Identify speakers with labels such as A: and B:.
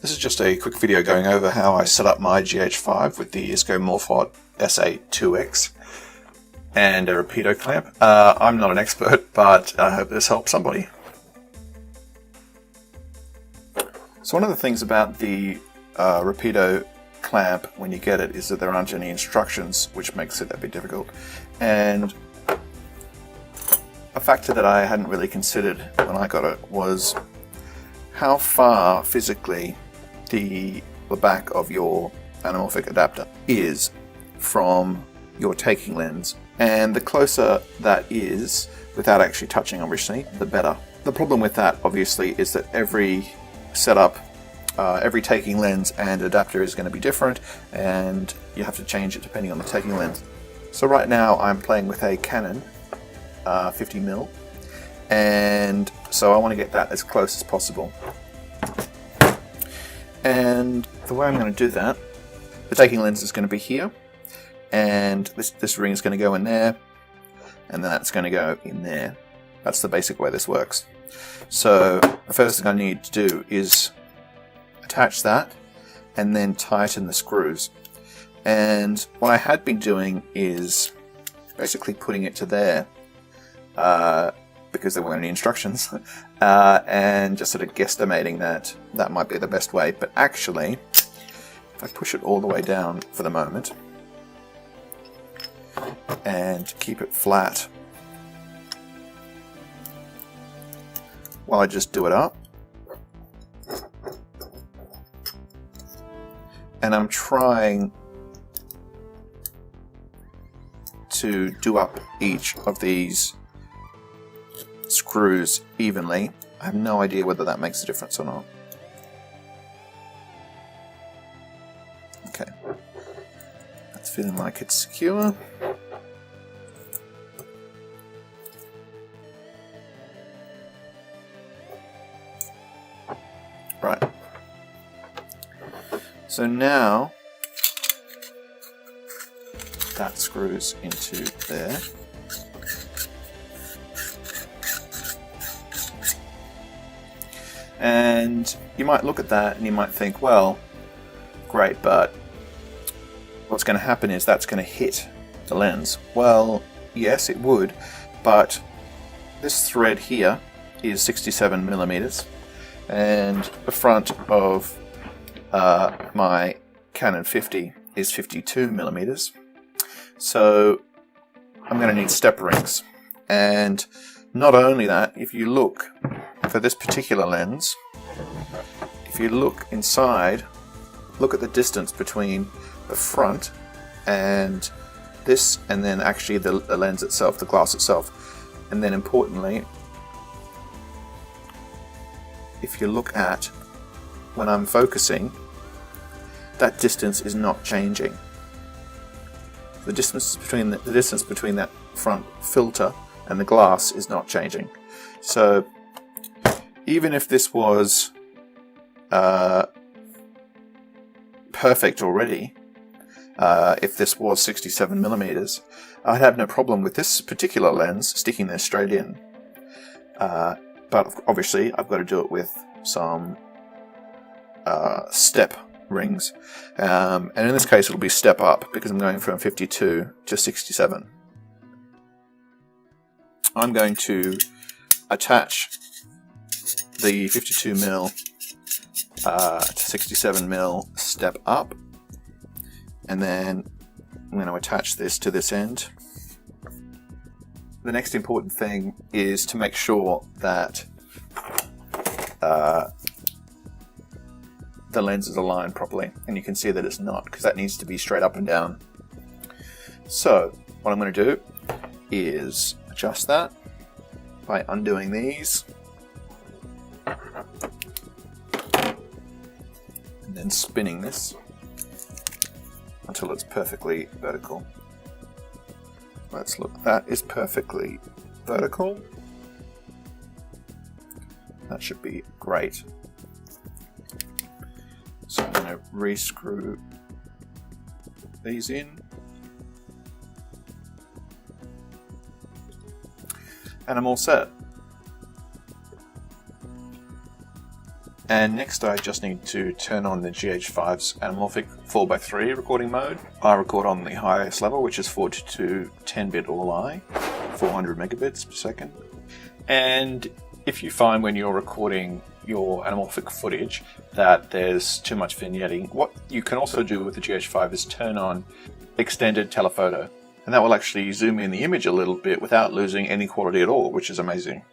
A: This is just a quick video going over how I set up my GH5 with the Iscomorphot SA2X and a Rapido clamp. I'm not an expert, but I hope this helps somebody. So one of the things about the Rapido clamp when you get it is that there aren't any instructions, which makes it a bit difficult. And a factor that I hadn't really considered when I got it was how far physically the back of your anamorphic adapter is from your taking lens, and the closer that is, without actually touching obviously, the better. The problem with that obviously is that every setup, every taking lens and adapter is going to be different, and you have to change it depending on the taking lens. So right now I'm playing with a Canon 50mm, and so I want to get that as close as possible. And the way I'm going to do that, the taking lens is going to be here, and this ring is going to go in there, and then that's going to go in there. That's the basic way this works. So the first thing I need to do is attach that and then tighten the screws. And what I had been doing is basically putting it to there because there weren't any instructions, and just sort of guesstimating that that might be the best way. But actually, if I push it all the way down for the moment and keep it flat while I just do it up, and I'm trying to do up each of these screws evenly. I have no idea whether that makes a difference or not. Okay, that's feeling like it's secure. Right. So now that screws into there. And you might look at that and you might think, well, great, but what's going to happen is that's going to hit the lens. Well, yes, it would, but this thread here is 67mm, and the front of my Canon 50 is 52mm. So I'm going to need step rings. And not only that, if you look for this particular lens, if you look inside, look at the distance between the front and this, and then actually the lens itself, the glass itself. And then importantly, if you look at when I'm focusing, that distance is not changing. The distance between that front filter and the glass is not changing. So even if this was perfect already, if this was 67mm, I'd have no problem with this particular lens sticking there straight in. But obviously I've got to do it with some step rings. And in this case it'll be step up because I'm going from 52 to 67. I'm going to attach the 52mm to 67mm step up, and then I'm going to attach this to this end. The next important thing is to make sure that the lens is aligned properly, and you can see that it's not, because that needs to be straight up and down. So what I'm going to do is adjust that by undoing these and then spinning this until it's perfectly vertical. Let's look, that is perfectly vertical. That should be great. So I'm going to re-screw these in, and I'm all set. And next I just need to turn on the GH5's Anamorphic 4x3 recording mode. I record on the highest level, which is 42 10-bit all-I, 400 megabits per second. And if you find when you're recording your anamorphic footage that there's too much vignetting, what you can also do with the GH5 is turn on extended telephoto. And that will actually zoom in the image a little bit without losing any quality at all, which is amazing.